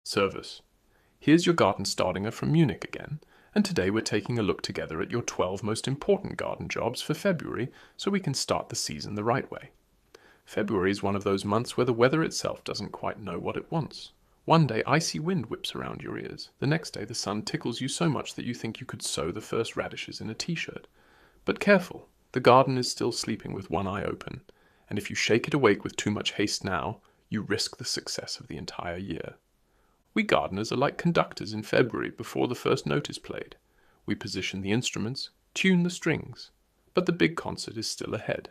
Servus. Here's your Garten Staudinger from Munich again, and today we're taking a look together at your 12 most important garden jobs for February so we can start the season the right way. February is one of those months where the weather itself doesn't quite know what it wants. One day icy wind whips around your ears, the next day the sun tickles you so much that you think you could sow the first radishes in a t-shirt. But careful, the garden is still sleeping with one eye open, and if you shake it awake with too much haste now, you risk the success of the entire year. We gardeners are like conductors in February before the first note is played. We position the instruments, tune the strings, but the big concert is still ahead.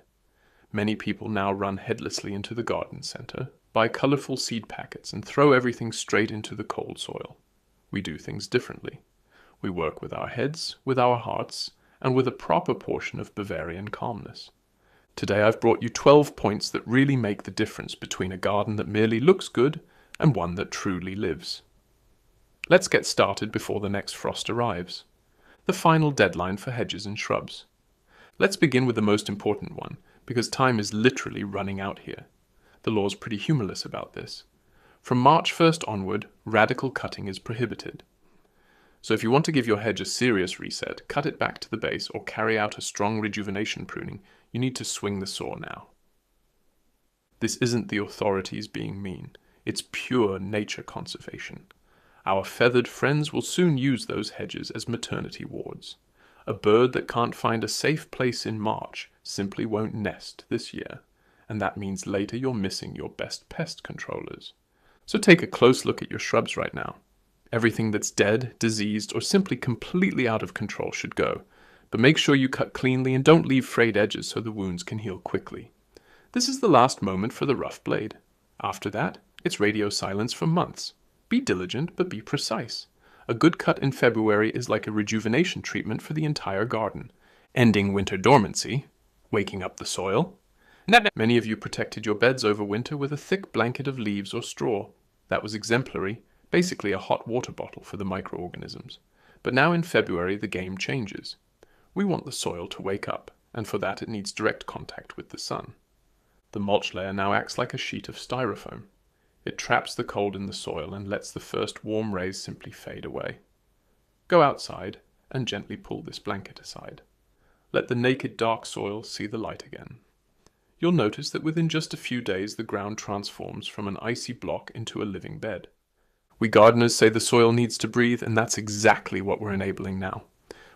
Many people now run headlessly into the garden center, buy colorful seed packets and throw everything straight into the cold soil. We do things differently. We work with our heads, with our hearts, and with a proper portion of Bavarian calmness. Today I've brought you 12 points that really make the difference between a garden that merely looks good and one that truly lives. Let's get started before the next frost arrives. The final deadline for hedges and shrubs. Let's begin with the most important one, because time is literally running out here. The law's pretty humorless about this. From March 1st onward, radical cutting is prohibited. So if you want to give your hedge a serious reset, cut it back to the base, or carry out a strong rejuvenation pruning, you need to swing the saw now. This isn't the authorities being mean. It's pure nature conservation. Our feathered friends will soon use those hedges as maternity wards. A bird that can't find a safe place in March simply won't nest this year, and that means later you're missing your best pest controllers. So take a close look at your shrubs right now. Everything that's dead, diseased, or simply completely out of control should go, but make sure you cut cleanly and don't leave frayed edges so the wounds can heal quickly. This is the last moment for the rough blade. After that, it's radio silence for months. Be diligent, but be precise. A good cut in February is like a rejuvenation treatment for the entire garden, ending winter dormancy, waking up the soil. Many of you protected your beds over winter with a thick blanket of leaves or straw. That was exemplary, basically a hot water bottle for the microorganisms. But now in February, the game changes. We want the soil to wake up, and for that it needs direct contact with the sun. The mulch layer now acts like a sheet of styrofoam. It traps the cold in the soil and lets the first warm rays simply fade away. Go outside and gently pull this blanket aside. Let the naked dark soil see the light again. You'll notice that within just a few days the ground transforms from an icy block into a living bed. We gardeners say the soil needs to breathe, and that's exactly what we're enabling now.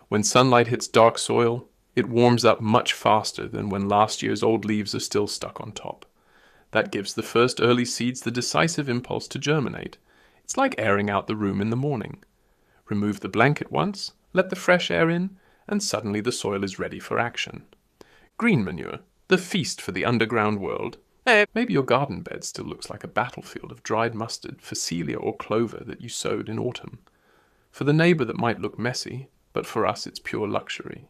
When sunlight hits dark soil, it warms up much faster than when last year's old leaves are still stuck on top. That gives the first early seeds the decisive impulse to germinate. It's like airing out the room in the morning. Remove the blanket once, let the fresh air in, and suddenly the soil is ready for action. Green manure, the feast for the underground world. Maybe your garden bed still looks like a battlefield of dried mustard, phacelia, or clover that you sowed in autumn. For the neighbor that might look messy, but for us it's pure luxury.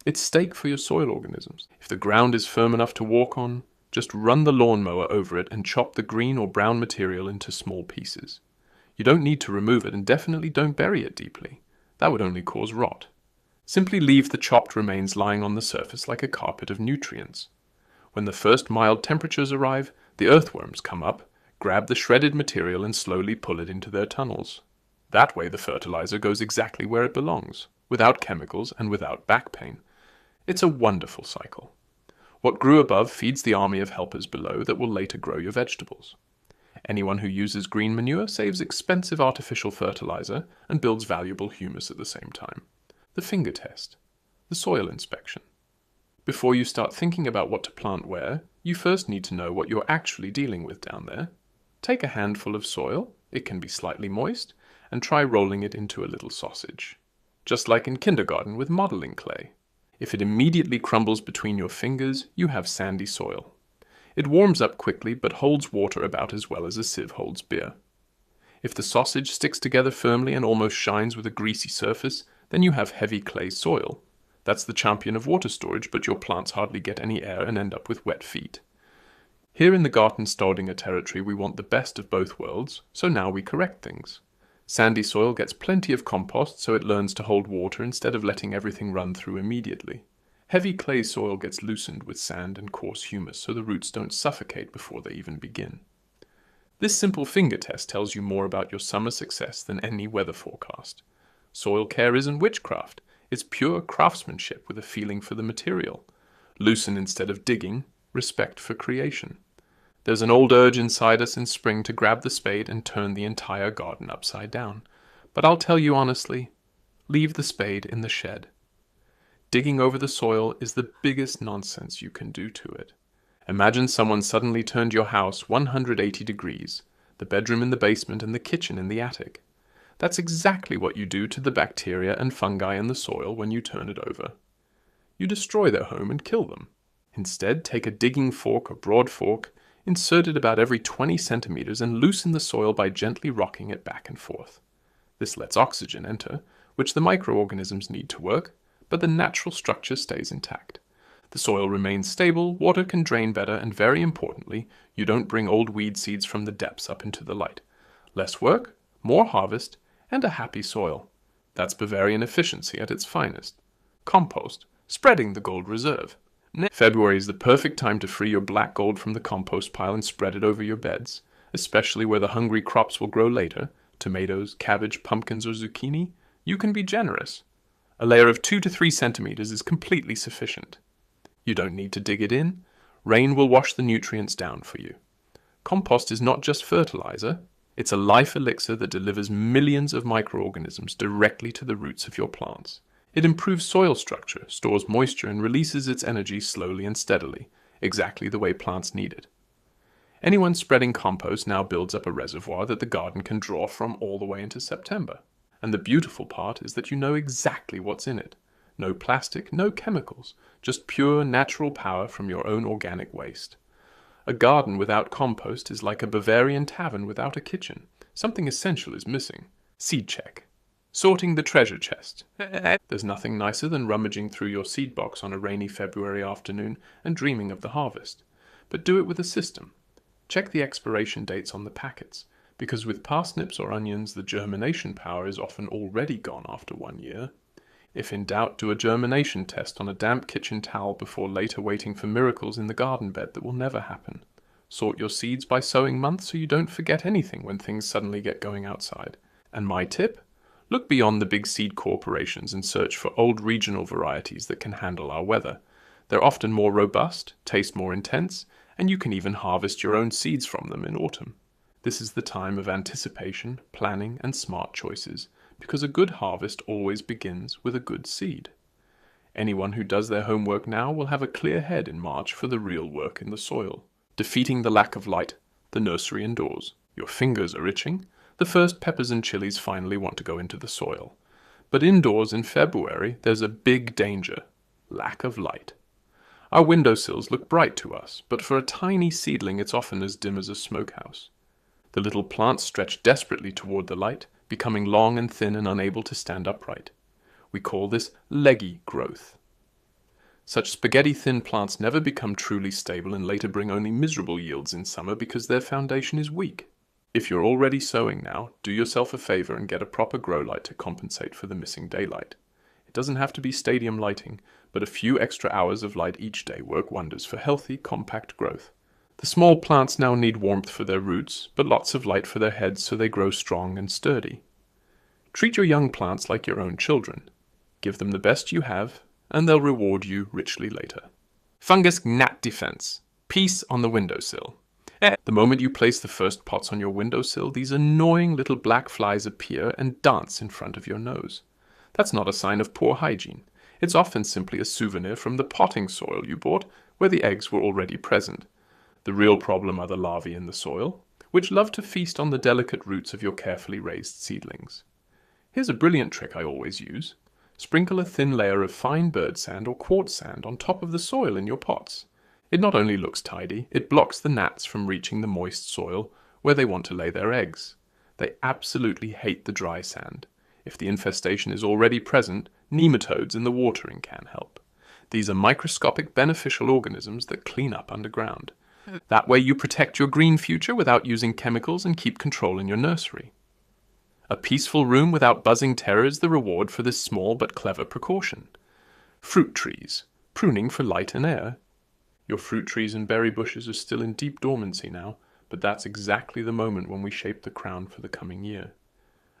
It's steak for your soil organisms. If the ground is firm enough to walk on, just run the lawnmower over it and chop the green or brown material into small pieces. You don't need to remove it, and definitely don't bury it deeply. That would only cause rot. Simply leave the chopped remains lying on the surface like a carpet of nutrients. When the first mild temperatures arrive, the earthworms come up, grab the shredded material and slowly pull it into their tunnels. That way the fertilizer goes exactly where it belongs, without chemicals and without back pain. It's a wonderful cycle. What grew above feeds the army of helpers below that will later grow your vegetables. Anyone who uses green manure saves expensive artificial fertilizer and builds valuable humus at the same time. The finger test. The soil inspection. Before you start thinking about what to plant where, you first need to know what you're actually dealing with down there. Take a handful of soil, it can be slightly moist, and try rolling it into a little sausage. Just like in kindergarten with modeling clay. If it immediately crumbles between your fingers, you have sandy soil. It warms up quickly but holds water about as well as a sieve holds beer. If the sausage sticks together firmly and almost shines with a greasy surface, then you have heavy clay soil. That's the champion of water storage, but your plants hardly get any air and end up with wet feet. Here in the Garten Staudinger territory we want the best of both worlds, so now we correct things. Sandy soil gets plenty of compost so it learns to hold water instead of letting everything run through immediately. Heavy clay soil gets loosened with sand and coarse humus so the roots don't suffocate before they even begin. This simple finger test tells you more about your summer success than any weather forecast. Soil care isn't witchcraft, it's pure craftsmanship with a feeling for the material. Loosen instead of digging, respect for creation. There's an old urge inside us in spring to grab the spade and turn the entire garden upside down. But I'll tell you honestly, leave the spade in the shed. Digging over the soil is the biggest nonsense you can do to it. Imagine someone suddenly turned your house 180 degrees, the bedroom in the basement and the kitchen in the attic. That's exactly what you do to the bacteria and fungi in the soil when you turn it over. You destroy their home and kill them. Instead, take a digging fork or broad fork, insert it about every 20 centimeters and loosen the soil by gently rocking it back and forth. This lets oxygen enter, which the microorganisms need to work, but the natural structure stays intact. The soil remains stable, water can drain better, and very importantly, you don't bring old weed seeds from the depths up into the light. Less work, more harvest, and a happy soil. That's Bavarian efficiency at its finest. Compost, spreading the gold reserve. February is the perfect time to free your black gold from the compost pile and spread it over your beds, especially where the hungry crops will grow later, tomatoes, cabbage, pumpkins, or zucchini. You can be generous. A layer of 2 to 3 centimeters is completely sufficient. You don't need to dig it in. Rain will wash the nutrients down for you. Compost is not just fertilizer, it's a life elixir that delivers millions of microorganisms directly to the roots of your plants. It improves soil structure, stores moisture, and releases its energy slowly and steadily, exactly the way plants need it. Anyone spreading compost now builds up a reservoir that the garden can draw from all the way into September. And the beautiful part is that you know exactly what's in it. No plastic, no chemicals, just pure natural power from your own organic waste. A garden without compost is like a Bavarian tavern without a kitchen. Something essential is missing. Seed check. Sorting the treasure chest. There's nothing nicer than rummaging through your seed box on a rainy February afternoon and dreaming of the harvest. But do it with a system. Check the expiration dates on the packets, because with parsnips or onions the germination power is often already gone after 1 year. If in doubt, do a germination test on a damp kitchen towel before later waiting for miracles in the garden bed that will never happen. Sort your seeds by sowing month so you don't forget anything when things suddenly get going outside. And my tip? Look beyond the big seed corporations and search for old regional varieties that can handle our weather. They're often more robust, taste more intense, and you can even harvest your own seeds from them in autumn. This is the time of anticipation, planning, and smart choices, because a good harvest always begins with a good seed. Anyone who does their homework now will have a clear head in March for the real work in the soil. Defeating the lack of light, the nursery indoors. Your fingers are itching. The first peppers and chilies finally want to go into the soil. But indoors in February, there's a big danger: lack of light. Our windowsills look bright to us, but for a tiny seedling it's often as dim as a smokehouse. The little plants stretch desperately toward the light, becoming long and thin and unable to stand upright. We call this leggy growth. Such spaghetti-thin plants never become truly stable and later bring only miserable yields in summer because their foundation is weak. If you're already sowing now, do yourself a favor and get a proper grow light to compensate for the missing daylight. It doesn't have to be stadium lighting, but a few extra hours of light each day work wonders for healthy, compact growth. The small plants now need warmth for their roots, but lots of light for their heads so they grow strong and sturdy. Treat your young plants like your own children. Give them the best you have, and they'll reward you richly later. Fungus gnat defense. Peace on the windowsill. The moment you place the first pots on your windowsill, these annoying little black flies appear and dance in front of your nose. That's not a sign of poor hygiene. It's often simply a souvenir from the potting soil you bought, where the eggs were already present. The real problem are the larvae in the soil, which love to feast on the delicate roots of your carefully raised seedlings. Here's a brilliant trick I always use. Sprinkle a thin layer of fine bird sand or quartz sand on top of the soil in your pots. It not only looks tidy, it blocks the gnats from reaching the moist soil where they want to lay their eggs. They absolutely hate the dry sand. If the infestation is already present, nematodes in the watering can help. These are microscopic beneficial organisms that clean up underground. That way you protect your green future without using chemicals and keep control in your nursery. A peaceful room without buzzing terror is the reward for this small but clever precaution. Fruit trees. Pruning for light and air. Your fruit trees and berry bushes are still in deep dormancy now, but that's exactly the moment when we shape the crown for the coming year.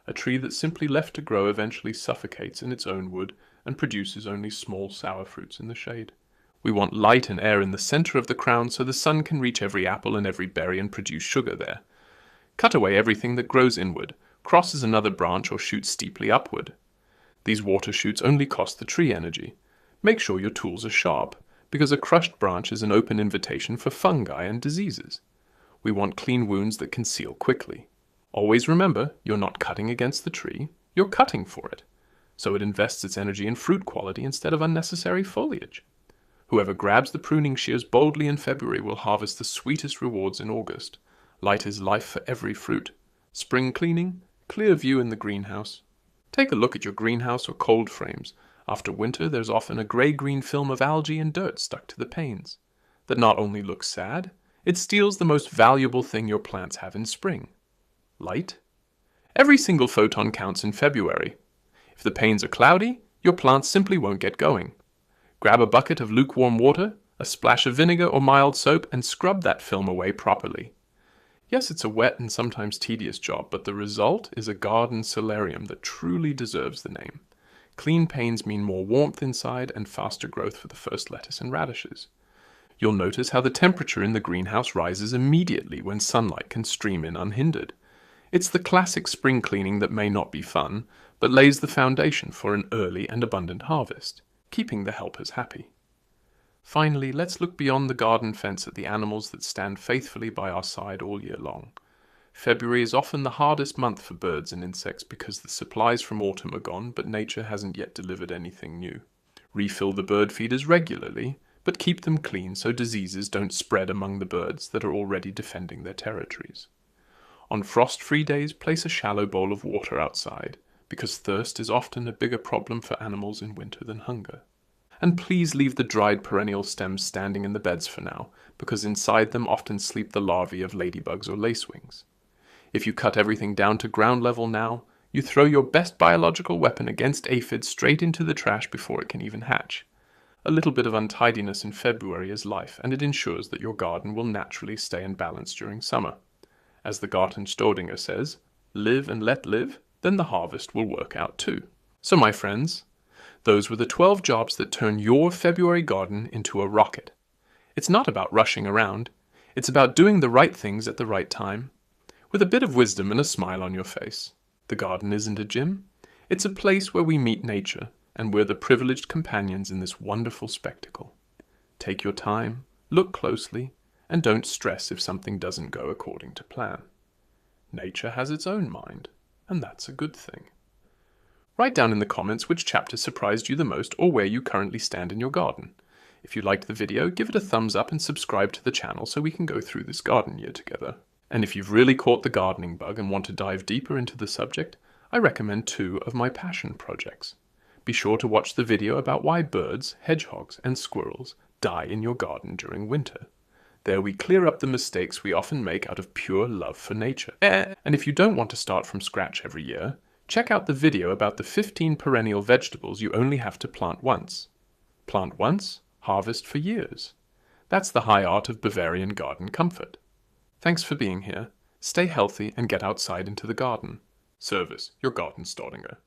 A tree that's simply left to grow eventually suffocates in its own wood and produces only small sour fruits in the shade. We want light and air in the center of the crown so the sun can reach every apple and every berry and produce sugar there. Cut away everything that grows inward, crosses another branch, or shoots steeply upward. These water shoots only cost the tree energy. Make sure your tools are sharp, because a crushed branch is an open invitation for fungi and diseases. We want clean wounds that can seal quickly. Always remember, you're not cutting against the tree, you're cutting for it. So it invests its energy in fruit quality instead of unnecessary foliage. Whoever grabs the pruning shears boldly in February will harvest the sweetest rewards in August. Light is life for every fruit. Spring cleaning, clear view in the greenhouse. Take a look at your greenhouse or cold frames. After winter, there's often a grey-green film of algae and dirt stuck to the panes. That not only looks sad, it steals the most valuable thing your plants have in spring. Light. Every single photon counts in February. If the panes are cloudy, your plants simply won't get going. Grab a bucket of lukewarm water, a splash of vinegar or mild soap, and scrub that film away properly. Yes, it's a wet and sometimes tedious job, but the result is a garden solarium that truly deserves the name. Clean panes mean more warmth inside and faster growth for the first lettuce and radishes. You'll notice how the temperature in the greenhouse rises immediately when sunlight can stream in unhindered. It's the classic spring cleaning that may not be fun, but lays the foundation for an early and abundant harvest, keeping the helpers happy. Finally, let's look beyond the garden fence at the animals that stand faithfully by our side all year long. February is often the hardest month for birds and insects because the supplies from autumn are gone, but nature hasn't yet delivered anything new. Refill the bird feeders regularly, but keep them clean so diseases don't spread among the birds that are already defending their territories. On frost-free days, place a shallow bowl of water outside, because thirst is often a bigger problem for animals in winter than hunger. And please leave the dried perennial stems standing in the beds for now, because inside them often sleep the larvae of ladybugs or lacewings. If you cut everything down to ground level now, you throw your best biological weapon against aphids straight into the trash before it can even hatch. A little bit of untidiness in February is life, and it ensures that your garden will naturally stay in balance during summer. As the Garten Staudinger says, live and let live, then the harvest will work out too. So my friends, those were the 12 jobs that turn your February garden into a rocket. It's not about rushing around. It's about doing the right things at the right time, with a bit of wisdom and a smile on your face. The garden isn't a gym. It's a place where we meet nature, and we're the privileged companions in this wonderful spectacle. Take your time, look closely, and don't stress if something doesn't go according to plan. Nature has its own mind, and that's a good thing. Write down in the comments which chapter surprised you the most or where you currently stand in your garden. If you liked the video, give it a thumbs up and subscribe to the channel so we can go through this garden year together. And if you've really caught the gardening bug and want to dive deeper into the subject, I recommend 2 of my passion projects. Be sure to watch the video about why birds, hedgehogs, and squirrels die in your garden during winter. There we clear up the mistakes we often make out of pure love for nature. And if you don't want to start from scratch every year, check out the video about the 15 perennial vegetables you only have to plant once. Plant once, harvest for years. That's the high art of Bavarian garden comfort. Thanks for being here. Stay healthy and get outside into the garden. Servus, your Garten Staudinger.